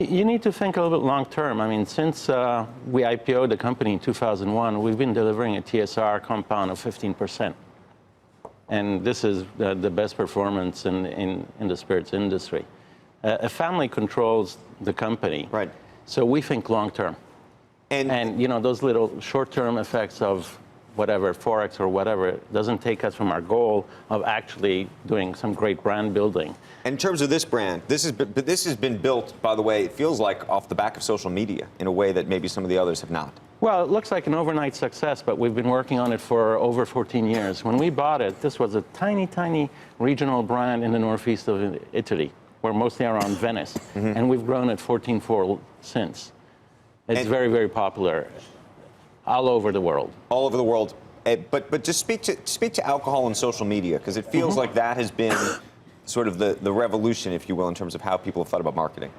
You need to think a little bit long term. I mean, since we IPO'd the company in 2001, we've been delivering a TSR compound of 15%. And this is the best performance in the spirits industry. A family controls the company. Right. So we think long term. And you know, those little short term effects of whatever, Forex or whatever, doesn't take us from our goal of actually doing some great brand building. In terms of this brand, this has been built, by the way, it feels like off the back of social media in a way that maybe some of the others have not. Well, it looks like an overnight success, but we've been working on it for over 14 years. When we bought it, this was a tiny, tiny regional brand in the northeast of Italy. We're mostly around Venice, and we've grown it 14-fold since. It's very, very popular all over the world. All over the world. But just speak to alcohol and social media, because it feels like that has been sort of the revolution, if you will, in terms of how people have thought about marketing.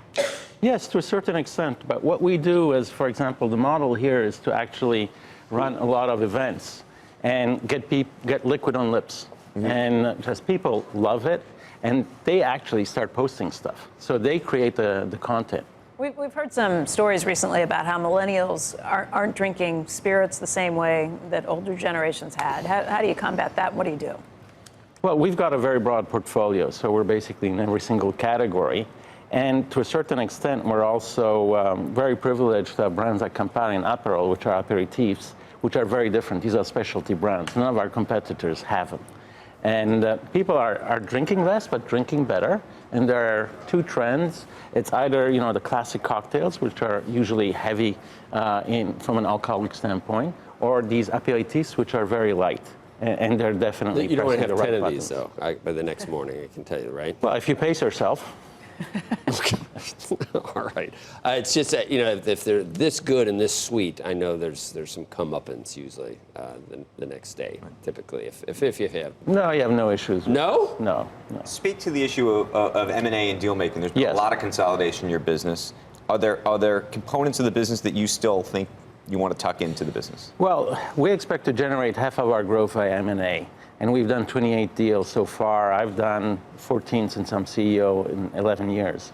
Yes, to a certain extent. But what we do is, for example, the model here is to actually run a lot of events and get liquid on lips. And just people love it, and they actually start posting stuff. So they create the content. We've heard some stories recently about how millennials aren't drinking spirits the same way that older generations had. How do you combat that? What do you do? Well, we've got a very broad portfolio, so we're basically in every single category. And to a certain extent, we're also very privileged to have brands like Campari and Aperol, which are aperitifs, which are very different. These are specialty brands. None of our competitors have them. And people are drinking less, but drinking better. And there are two trends. It's either, you know, the classic cocktails, which are usually heavy from an alcoholic standpoint, or these aperitifs, which are very light. And they're definitely You don't want to have 10 of buttons. these, though, by the next morning, I can tell you, right? Well, if you pace yourself. All right. It's just that, you know, if they're this good and this sweet, I know there's some comeuppance usually the next day, typically, if you have. No, you have no issues. No? No. Speak to the issue of M&A and deal making. There's been a lot of consolidation in your business. Are there components of the business that you still think you want to tuck into the business? Well, we expect to generate half of our growth by M&A. And we've done 28 deals so far. I've done 14 since I'm CEO in 11 years.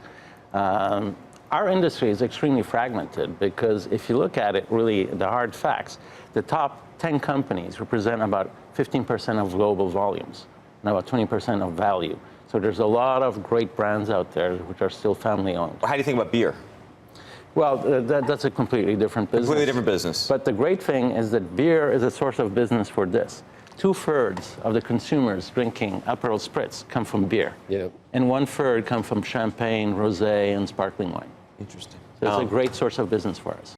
Our industry is extremely fragmented because if you look at it, really, the hard facts, the top 10 companies represent about 15% of global volumes and about 20% of value. So there's a lot of great brands out there which are still family-owned. How do you think about beer? Well, that's a completely different business. Completely different business. But the great thing is that beer is a source of business for this. 2/3 of the consumers drinking Aperol Spritz come from beer. Yeah. And 1/3 come from champagne, rosé, and sparkling wine. Interesting. So it's a great source of business for us.